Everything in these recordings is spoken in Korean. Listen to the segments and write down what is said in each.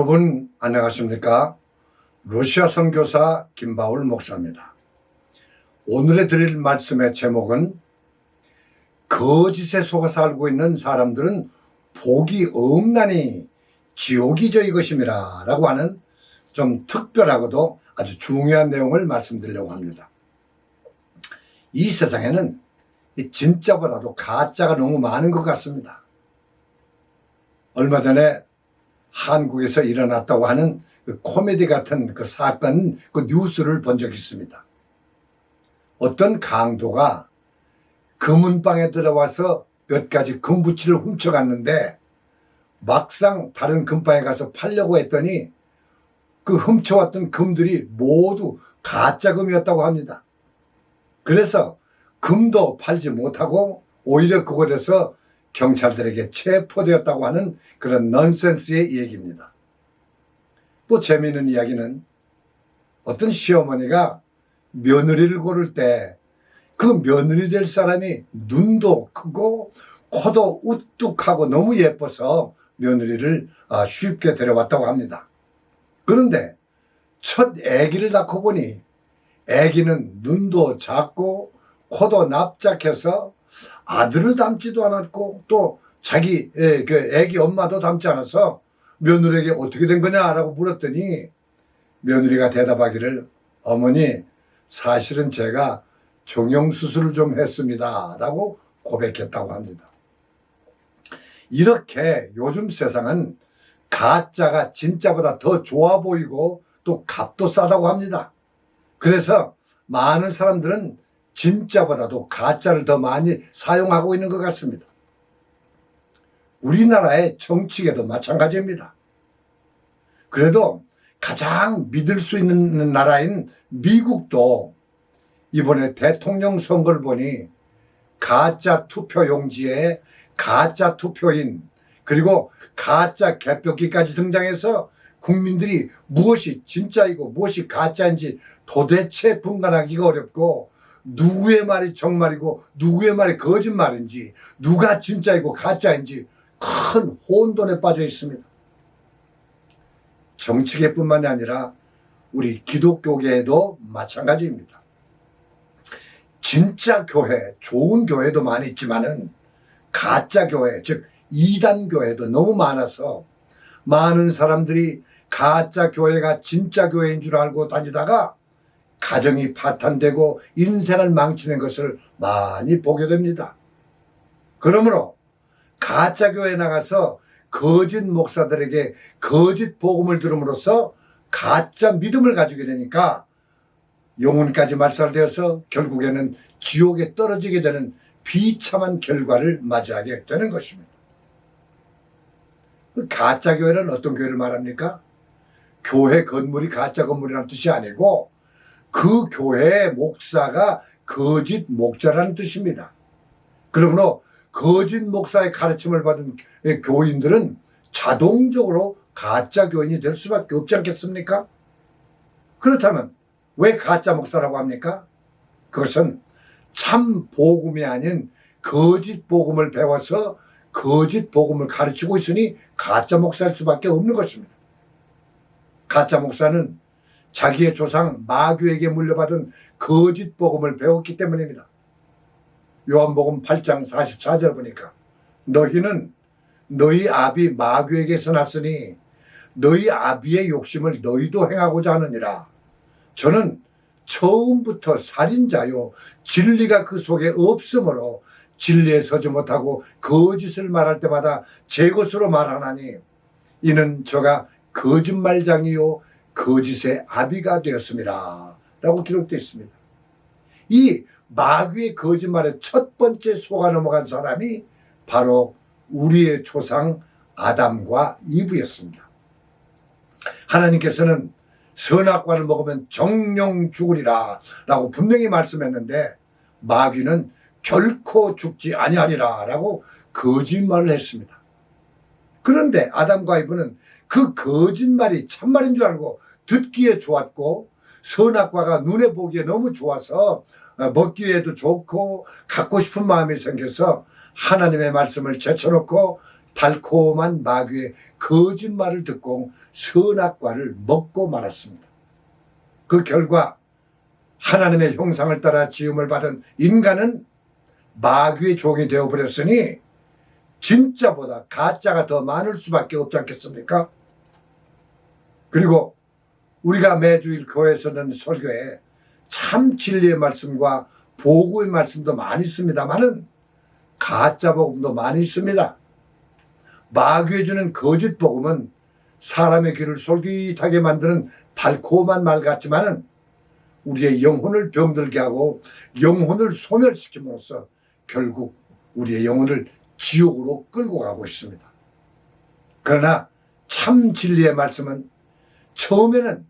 여러분 안녕하십니까? 러시아 선교사 김바울 목사입니다. 오늘의 드릴 말씀의 제목은 거짓에 속아 살고 있는 사람들은 복이 없나니 지옥이죠 이것임이라 라고 하는 좀 특별하고도 아주 중요한 내용을 말씀드리려고 합니다. 이 세상에는 진짜보다도 가짜가 너무 많은 것 같습니다. 얼마 전에 한국에서 일어났다고 하는 그 코미디 같은 그 사건, 그 뉴스를 본 적이 있습니다. 어떤 강도가 금은방에 들어와서 몇 가지 금부치를 훔쳐갔는데 막상 다른 금방에 가서 팔려고 했더니 그 훔쳐왔던 금들이 모두 가짜 금이었다고 합니다. 그래서 금도 팔지 못하고 오히려 그곳에서 경찰들에게 체포되었다고 하는 그런 넌센스의 얘기입니다. 또 재미있는 이야기는 어떤 시어머니가 며느리를 고를 때 그 며느리 될 사람이 눈도 크고 코도 우뚝하고 너무 예뻐서 며느리를 쉽게 데려왔다고 합니다. 그런데 첫 아기를 낳고 보니 아기는 눈도 작고 코도 납작해서 아들을 닮지도 않았고 또 자기 그 아기 엄마도 닮지 않아서 며느리에게 어떻게 된 거냐라고 물었더니 며느리가 대답하기를 어머니 사실은 제가 정형수술을 좀 했습니다 라고 고백했다고 합니다. 이렇게 요즘 세상은 가짜가 진짜보다 더 좋아 보이고 또 값도 싸다고 합니다. 그래서 많은 사람들은 진짜보다도 가짜를 더 많이 사용하고 있는 것 같습니다. 우리나라의 정치계도 마찬가지입니다. 그래도 가장 믿을 수 있는 나라인 미국도 이번에 대통령 선거를 보니 가짜 투표용지에 가짜 투표인 그리고 가짜 개표기까지 등장해서 국민들이 무엇이 진짜이고 무엇이 가짜인지 도대체 분간하기가 어렵고 누구의 말이 정말이고 누구의 말이 거짓말인지 누가 진짜이고 가짜인지 큰 혼돈에 빠져 있습니다. 정치계뿐만이 아니라 우리 기독교계에도 마찬가지입니다. 진짜 교회, 좋은 교회도 많이 있지만은 가짜 교회, 즉 이단 교회도 너무 많아서 많은 사람들이 가짜 교회가 진짜 교회인 줄 알고 다니다가 가정이 파탄되고 인생을 망치는 것을 많이 보게 됩니다. 그러므로 가짜 교회에 나가서 거짓 목사들에게 거짓 복음을 들음으로써 가짜 믿음을 가지게 되니까 영혼까지 말살되어서 결국에는 지옥에 떨어지게 되는 비참한 결과를 맞이하게 되는 것입니다. 가짜 교회는 어떤 교회를 말합니까? 교회 건물이 가짜 건물이라는 뜻이 아니고 그 교회의 목사가 거짓 목자라는 뜻입니다. 그러므로 거짓 목사의 가르침을 받은 교인들은 자동적으로 가짜 교인이 될 수밖에 없지 않겠습니까? 그렇다면 왜 가짜 목사라고 합니까? 그것은 참 복음이 아닌 거짓 복음을 배워서 거짓 복음을 가르치고 있으니 가짜 목사일 수밖에 없는 것입니다. 가짜 목사는 자기의 조상 마귀에게 물려받은 거짓 복음을 배웠기 때문입니다. 요한복음 8장 44절 보니까 너희는 너희 아비 마귀에게서 났으니 너희 아비의 욕심을 너희도 행하고자 하느니라. 저는 처음부터 살인자요 진리가 그 속에 없으므로 진리에 서지 못하고 거짓을 말할 때마다 제 것으로 말하나니 이는 저가 거짓말장이요 거짓의 아비가 되었습니다 라고 기록되어 있습니다. 이 마귀의 거짓말에 첫 번째 속아 넘어간 사람이 바로 우리의 조상 아담과 이브였습니다. 하나님께서는 선악과를 먹으면 정령 죽으리라 라고 분명히 말씀했는데 마귀는 결코 죽지 아니하리라 라고 거짓말을 했습니다. 그런데 아담과 이브는 그 거짓말이 참말인 줄 알고 듣기에 좋았고 선악과가 눈에 보기에 너무 좋아서 먹기에도 좋고 갖고 싶은 마음이 생겨서 하나님의 말씀을 제쳐놓고 달콤한 마귀의 거짓말을 듣고 선악과를 먹고 말았습니다. 그 결과 하나님의 형상을 따라 지음을 받은 인간은 마귀의 종이 되어버렸으니 진짜보다 가짜가 더 많을 수밖에 없지 않겠습니까? 그리고 우리가 매주일 교회에서 듣는 설교에 참 진리의 말씀과 보고의 말씀도 많이 있습니다만은 가짜 복음도 많이 있습니다. 마귀에 주는 거짓 복음은 사람의 귀를 솔깃하게 만드는 달콤한 말 같지만은 우리의 영혼을 병들게 하고 영혼을 소멸시킴으로써 결국 우리의 영혼을 지옥으로 끌고 가고 있습니다. 그러나 참 진리의 말씀은 처음에는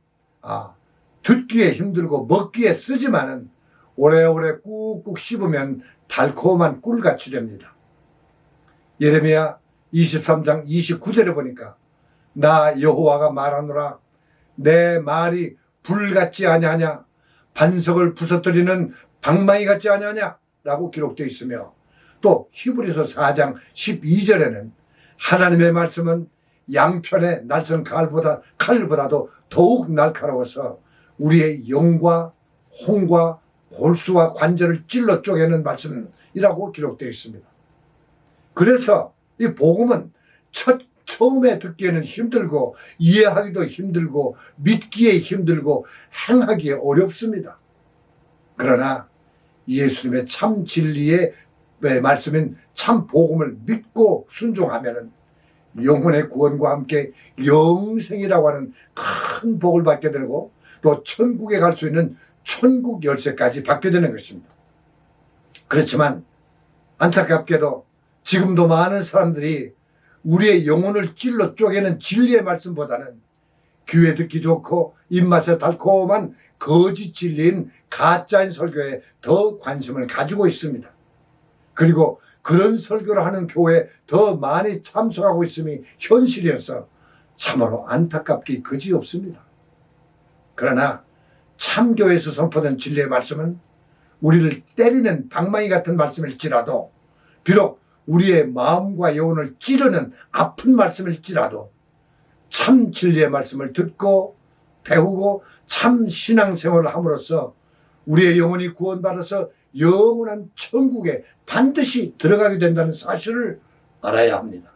듣기에 힘들고 먹기에 쓰지만은 오래오래 꾹꾹 씹으면 달콤한 꿀같이 됩니다. 예레미야 23장 29절에 보니까 나 여호와가 말하노라 내 말이 불같지 아니하냐 반석을 부서뜨리는 방망이 같지 아니하냐 라고 기록되어 있으며 또 히브리서 4장 12절에는 하나님의 말씀은 양편의 날선 칼보다도 더욱 날카로워서 우리의 영과 홍과 골수와 관절을 찔러 쪼개는 말씀이라고 기록되어 있습니다. 그래서 이 복음은 처음에 듣기에는 힘들고 이해하기도 힘들고 믿기에 힘들고 행하기에 어렵습니다. 그러나 예수님의 참 진리의 말씀인 참 복음을 믿고 순종하면은 영혼의 구원과 함께 영생이라고 하는 큰 복을 받게 되고 또 천국에 갈 수 있는 천국 열쇠까지 받게 되는 것입니다. 그렇지만 안타깝게도 지금도 많은 사람들이 우리의 영혼을 찔러 쪼개는 진리의 말씀보다는 귀에 듣기 좋고 입맛에 달콤한 거짓 진리인 가짜인 설교에 더 관심을 가지고 있습니다. 그리고 그런 설교를 하는 교회에 더 많이 참석하고 있음이 현실이어서 참으로 안타깝기 그지없습니다. 그러나 참교회에서 선포된 진리의 말씀은 우리를 때리는 방망이 같은 말씀일지라도 비록 우리의 마음과 영혼을 찌르는 아픈 말씀일지라도 참 진리의 말씀을 듣고 배우고 참 신앙생활을 함으로써 우리의 영혼이 구원받아서 영원한 천국에 반드시 들어가게 된다는 사실을 알아야 합니다.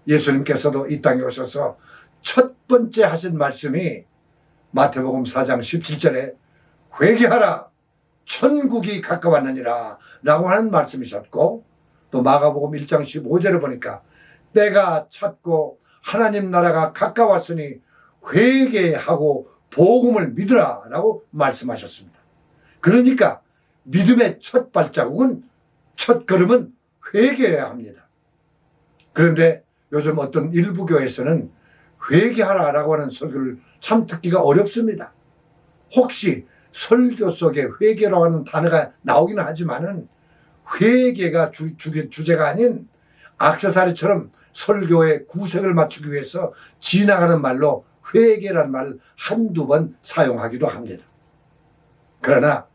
예수님께서도 이 땅에 오셔서 첫 번째 하신 말씀이 마태복음 4장 17절에 회개하라 천국이 가까웠느니라 라고 하는 말씀이셨고 또 마가복음 1장 15절에 보니까 때가 찼고 하나님 나라가 가까웠으니 회개하고 복음을 믿으라 라고 말씀하셨습니다. 그러니까 믿음의 첫 발자국은 첫 걸음은 회개해야 합니다. 그런데 요즘 어떤 일부 교회에서는 회개하라라고 하는 설교를 참 듣기가 어렵습니다. 혹시 설교 속에 회개라고 하는 단어가 나오기는 하지만은 회개가 주제가 아닌 액세서리처럼 설교의 구색을 맞추기 위해서 지나가는 말로 회개라는 말을 한두 번 사용하기도 합니다. 그러나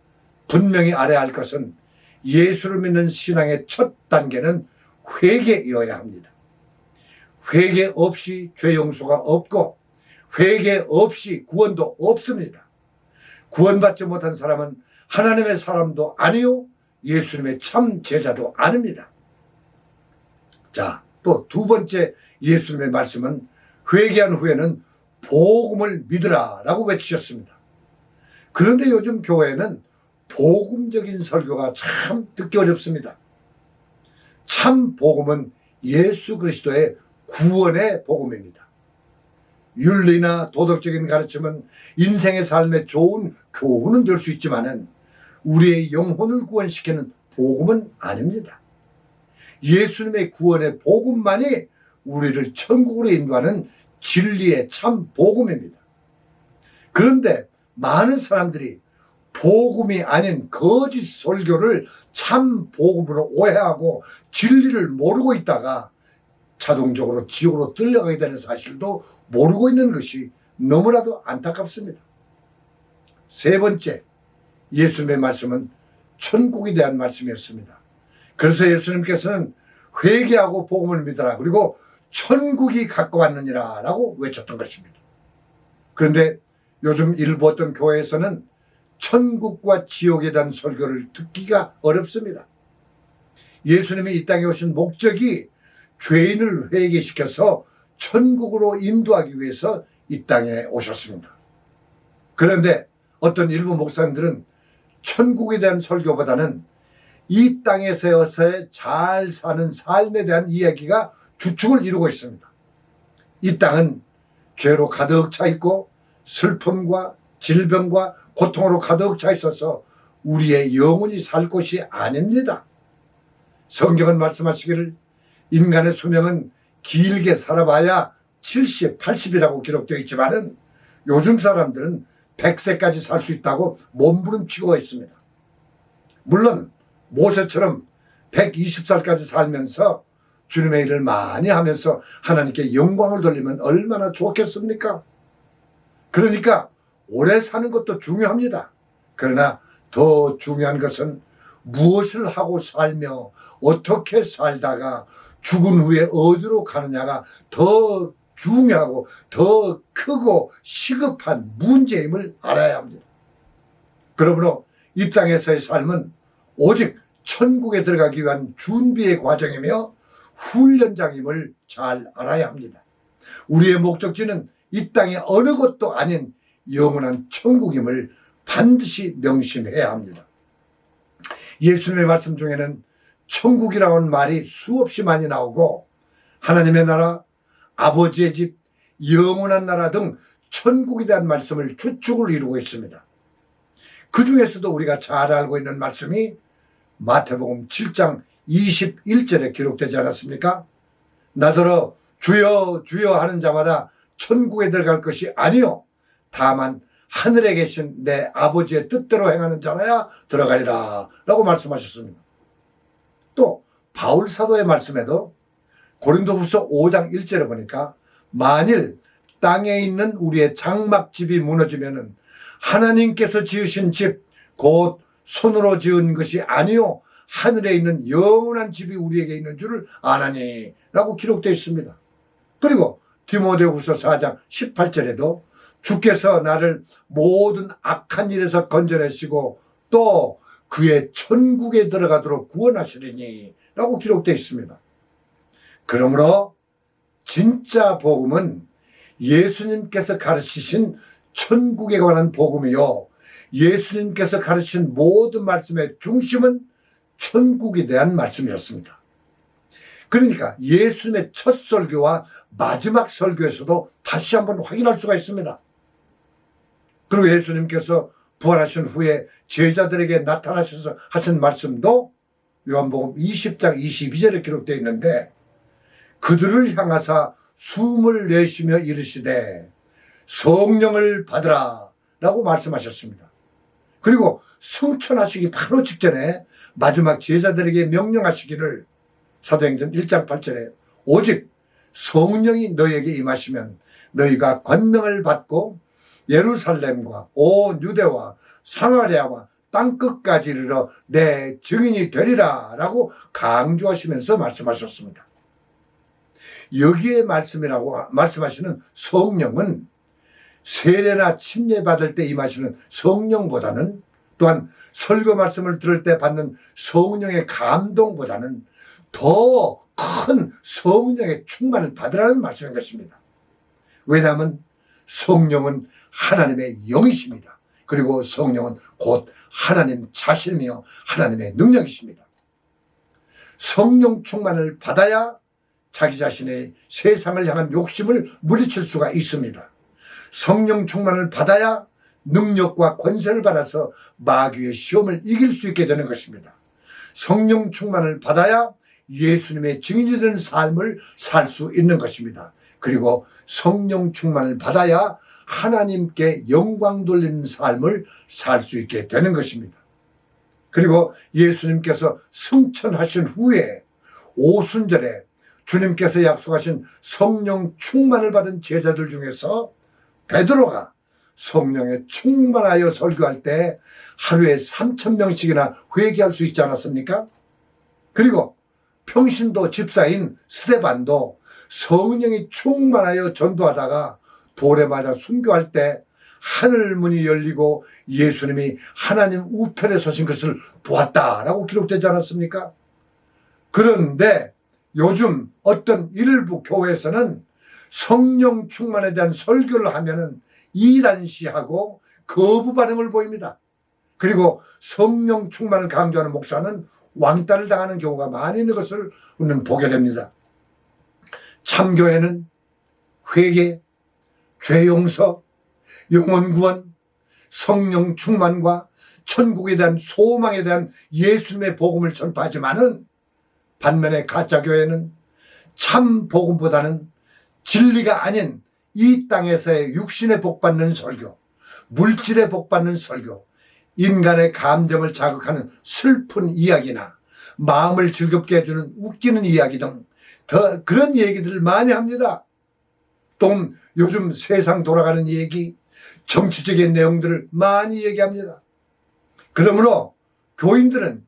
분명히 알아야 할 것은 예수를 믿는 신앙의 첫 단계는 회개여야 합니다. 회개 없이 죄 용서가 없고 회개 없이 구원도 없습니다. 구원받지 못한 사람은 하나님의 사람도 아니요 예수님의 참 제자도 아닙니다. 자, 또 두 번째 예수님의 말씀은 회개한 후에는 복음을 믿으라 라고 외치셨습니다. 그런데 요즘 교회는 복음적인 설교가 참 듣기 어렵습니다. 참 복음은 예수 그리스도의 구원의 복음입니다. 윤리나 도덕적인 가르침은 인생의 삶에 좋은 교훈은 될 수 있지만은 우리의 영혼을 구원시키는 복음은 아닙니다. 예수님의 구원의 복음만이 우리를 천국으로 인도하는 진리의 참 복음입니다. 그런데 많은 사람들이 복음이 아닌 거짓 설교를 참 복음으로 오해하고 진리를 모르고 있다가 자동적으로 지옥으로 끌려가게 되는 사실도 모르고 있는 것이 너무나도 안타깝습니다. 세 번째, 예수님의 말씀은 천국에 대한 말씀이었습니다. 그래서 예수님께서는 회개하고 복음을 믿어라. 그리고 천국이 가까웠느니라 라고 외쳤던 것입니다. 그런데 요즘 일부 어떤 교회에서는 천국과 지옥에 대한 설교를 듣기가 어렵습니다. 예수님이 이 땅에 오신 목적이 죄인을 회개시켜서 천국으로 인도하기 위해서 이 땅에 오셨습니다. 그런데 어떤 일부 목사님들은 천국에 대한 설교보다는 이 땅에서의 잘 사는 삶에 대한 이야기가 주축을 이루고 있습니다. 이 땅은 죄로 가득 차 있고 슬픔과 질병과 고통으로 가득 차 있어서 우리의 영혼이 살 곳이 아닙니다. 성경은 말씀하시기를 인간의 수명은 길게 살아봐야 70, 80이라고 기록되어 있지만은 요즘 사람들은 100세까지 살 수 있다고 몸부림치고 있습니다. 물론 모세처럼 120살까지 살면서 주님의 일을 많이 하면서 하나님께 영광을 돌리면 얼마나 좋겠습니까? 그러니까 오래 사는 것도 중요합니다. 그러나 더 중요한 것은 무엇을 하고 살며 어떻게 살다가 죽은 후에 어디로 가느냐가 더 중요하고 더 크고 시급한 문제임을 알아야 합니다. 그러므로 이 땅에서의 삶은 오직 천국에 들어가기 위한 준비의 과정이며 훈련장임을 잘 알아야 합니다. 우리의 목적지는 이 땅의 어느 곳도 아닌 영원한 천국임을 반드시 명심해야 합니다. 예수님의 말씀 중에는 천국이라는 말이 수없이 많이 나오고 하나님의 나라, 아버지의 집, 영원한 나라 등 천국에 대한 말씀을 주축을 이루고 있습니다. 그 중에서도 우리가 잘 알고 있는 말씀이 마태복음 7장 21절에 기록되지 않았습니까? 나더러 주여 주여 하는 자마다 천국에 들어갈 것이 아니요 다만 하늘에 계신 내 아버지의 뜻대로 행하는 자라야 들어가리라 라고 말씀하셨습니다. 또 바울 사도의 말씀에도 고린도후서 5장 1절에 보니까 만일 땅에 있는 우리의 장막집이 무너지면은 하나님께서 지으신 집 곧 손으로 지은 것이 아니요 하늘에 있는 영원한 집이 우리에게 있는 줄을 아나니 라고 기록되어 있습니다. 그리고 디모데후서 4장 18절에도 주께서 나를 모든 악한 일에서 건져내시고 또 그의 천국에 들어가도록 구원하시리니 라고 기록되어 있습니다. 그러므로 진짜 복음은 예수님께서 가르치신 천국에 관한 복음이요 예수님께서 가르치신 모든 말씀의 중심은 천국에 대한 말씀이었습니다. 그러니까 예수님의 첫 설교와 마지막 설교에서도 다시 한번 확인할 수가 있습니다. 그리고 예수님께서 부활하신 후에 제자들에게 나타나셔서 하신 말씀도 요한복음 20장 22절에 기록되어 있는데 그들을 향하사 숨을 내쉬며 이르시되 성령을 받으라 라고 말씀하셨습니다. 그리고 승천하시기 바로 직전에 마지막 제자들에게 명령하시기를 사도행전 1장 8절에 오직 성령이 너희에게 임하시면 너희가 권능을 받고 예루살렘과 온 유대와 사마리아와 땅끝까지 이르러 내 증인이 되리라 라고 강조하시면서 말씀하셨습니다. 여기에 말씀하시는 성령은 세례나 침례 받을 때 임하시는 성령보다는 또한 설교 말씀을 들을 때 받는 성령의 감동보다는 더 큰 성령의 충만을 받으라는 말씀인 것입니다. 왜냐하면 성령은 하나님의 영이십니다. 그리고 성령은 곧 하나님 자신이며 하나님의 능력이십니다. 성령 충만을 받아야 자기 자신의 세상을 향한 욕심을 물리칠 수가 있습니다. 성령 충만을 받아야 능력과 권세를 받아서 마귀의 시험을 이길 수 있게 되는 것입니다. 성령 충만을 받아야 예수님의 증인이 되는 삶을 살 수 있는 것입니다. 그리고 성령 충만을 받아야 하나님께 영광 돌리는 삶을 살 수 있게 되는 것입니다. 그리고 예수님께서 승천하신 후에 오순절에 주님께서 약속하신 성령 충만을 받은 제자들 중에서 베드로가 성령에 충만하여 설교할 때 하루에 3,000명씩이나 회개할 수 있지 않았습니까? 그리고 평신도 집사인 스데반도 성령이 충만하여 전도하다가 돌에 맞아 순교할 때 하늘문이 열리고 예수님이 하나님 우편에 서신 것을 보았다라고 기록되지 않았습니까? 그런데 요즘 어떤 일부 교회에서는 성령 충만에 대한 설교를 하면은 이단시하고 거부 반응을 보입니다. 그리고 성령 충만을 강조하는 목사는 왕따를 당하는 경우가 많이 있는 것을 우리는 보게 됩니다. 참교회는 회개, 죄 용서, 영혼 구원, 성령 충만과 천국에 대한 소망에 대한 예수님의 복음을 전파하지만은 반면에 가짜교회는 참 복음보다는 진리가 아닌 이 땅에서의 육신의 복받는 설교, 물질의 복받는 설교, 인간의 감정을 자극하는 슬픈 이야기나 마음을 즐겁게 해주는 웃기는 이야기 등 더 그런 얘기들을 많이 합니다. 또 요즘 세상 돌아가는 얘기, 정치적인 내용들을 많이 얘기합니다. 그러므로 교인들은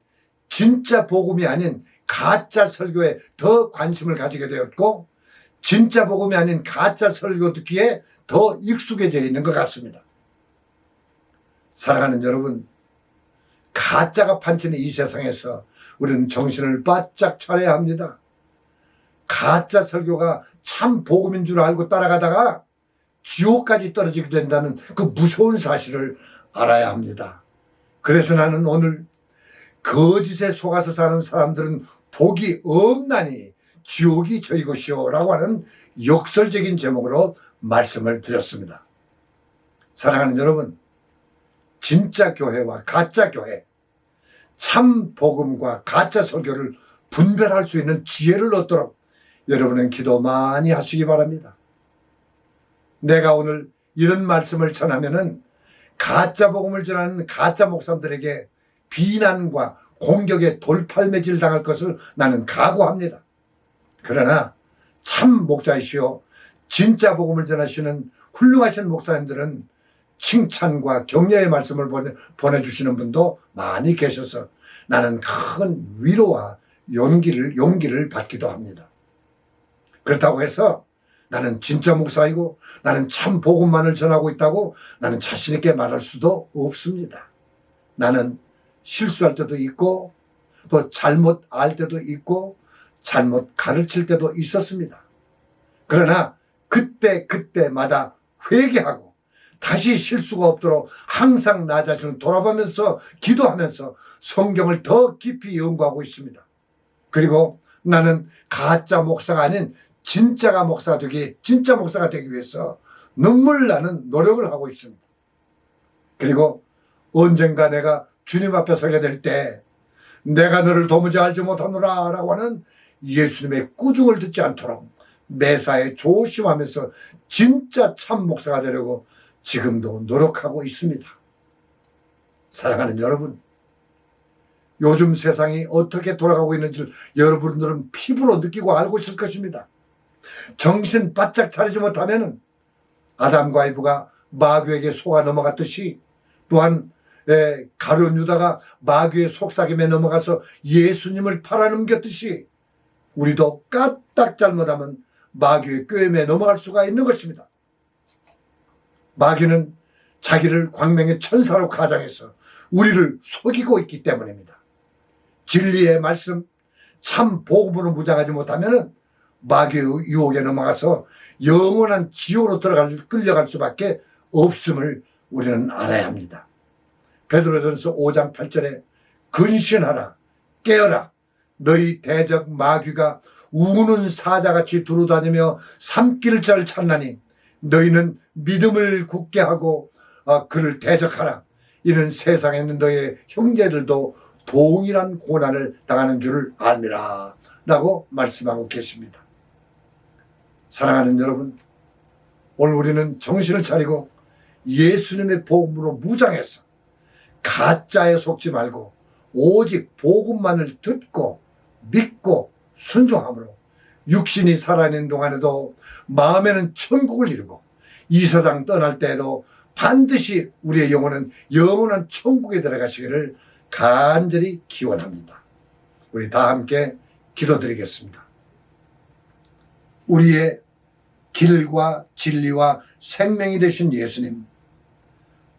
진짜 복음이 아닌 가짜 설교에 더 관심을 가지게 되었고 진짜 복음이 아닌 가짜 설교 듣기에 더 익숙해져 있는 것 같습니다. 사랑하는 여러분, 가짜가 판치는 이 세상에서 우리는 정신을 바짝 차려야 합니다. 가짜 설교가 참 복음인 줄 알고 따라가다가 지옥까지 떨어지게 된다는 그 무서운 사실을 알아야 합니다. 그래서 나는 오늘 거짓에 속아서 사는 사람들은 복이 없나니 지옥이 저희 것이요 라고 하는 역설적인 제목으로 말씀을 드렸습니다. 사랑하는 여러분, 진짜 교회와 가짜 교회, 참 복음과 가짜 설교를 분별할 수 있는 지혜를 얻도록 여러분은 기도 많이 하시기 바랍니다. 내가 오늘 이런 말씀을 전하면은 가짜 복음을 전하는 가짜 목사들에게 비난과 공격에 돌팔매질 당할 것을 나는 각오합니다. 그러나 참 목자이시오 진짜 복음을 전하시는 훌륭하신 목사님들은 칭찬과 격려의 말씀을 보내주시는 분도 많이 계셔서 나는 큰 위로와 용기를 받기도 합니다. 그렇다고 해서 나는 진짜 목사이고 나는 참 복음만을 전하고 있다고 나는 자신 있게 말할 수도 없습니다. 나는 실수할 때도 있고 또 잘못 알 때도 있고 잘못 가르칠 때도 있었습니다. 그러나 그때마다 회개하고 다시 실수가 없도록 항상 나 자신을 돌아보면서 기도하면서 성경을 더 깊이 연구하고 있습니다. 그리고 나는 가짜 목사가 아닌 진짜 목사가 되기 위해서 눈물 나는 노력을 하고 있습니다. 그리고 언젠가 내가 주님 앞에 서게 될 때 내가 너를 도무지 알지 못하노라 라고 하는 예수님의 꾸중을 듣지 않도록 매사에 조심하면서 진짜 참 목사가 되려고 지금도 노력하고 있습니다. 사랑하는 여러분, 요즘 세상이 어떻게 돌아가고 있는지를 여러분들은 피부로 느끼고 알고 있을 것입니다. 정신 바짝 차리지 못하면 아담과 이브가 마귀에게 속아 넘어갔듯이 또한 가룟 유다가 마귀의 속삭임에 넘어가서 예수님을 팔아넘겼듯이 우리도 까딱 잘못하면 마귀의 꾀임에 넘어갈 수가 있는 것입니다. 마귀는 자기를 광명의 천사로 가장해서 우리를 속이고 있기 때문입니다. 진리의 말씀, 참 복음으로 무장하지 못하면 마귀의 유혹에 넘어가서 영원한 지옥으로 끌려갈 수밖에 없음을 우리는 알아야 합니다. 베드로전서 5장 8절에 근신하라, 깨어라, 너희 대적 마귀가 우는 사자같이 두루다니며 삼킬 자를 찾나니 너희는 믿음을 굳게 하고 그를 대적하라. 이는 세상에 있는 너희 형제들도 동일한 고난을 당하는 줄을 알미라 라고 말씀하고 계십니다. 사랑하는 여러분, 오늘 우리는 정신을 차리고 예수님의 복음으로 무장해서 가짜에 속지 말고 오직 복음만을 듣고 믿고 순종함으로 육신이 살아있는 동안에도 마음에는 천국을 이루고 이 세상 떠날 때에도 반드시 우리의 영혼은 영원한 천국에 들어가시기를 간절히 기원합니다. 우리 다 함께 기도드리겠습니다. 우리의 길과 진리와 생명이 되신 예수님,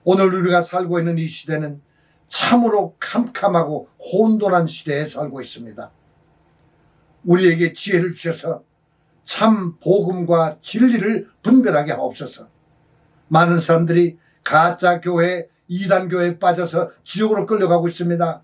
오늘 우리가 살고 있는 이 시대는 참으로 캄캄하고 혼돈한 시대에 살고 있습니다. 우리에게 지혜를 주셔서 참 복음과 진리를 분별하게 하옵소서. 많은 사람들이 가짜 교회, 이단 교회에 빠져서 지옥으로 끌려가고 있습니다.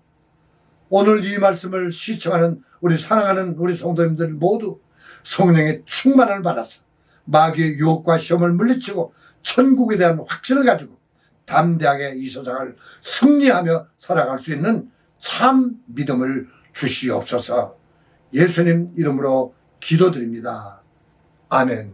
오늘 이 말씀을 시청하는 우리 사랑하는 우리 성도님들 모두 성령의 충만을 받아서 마귀의 유혹과 시험을 물리치고 천국에 대한 확신을 가지고 담대하게 이 세상을 승리하며 살아갈 수 있는 참 믿음을 주시옵소서. 예수님 이름으로 기도드립니다. 아멘.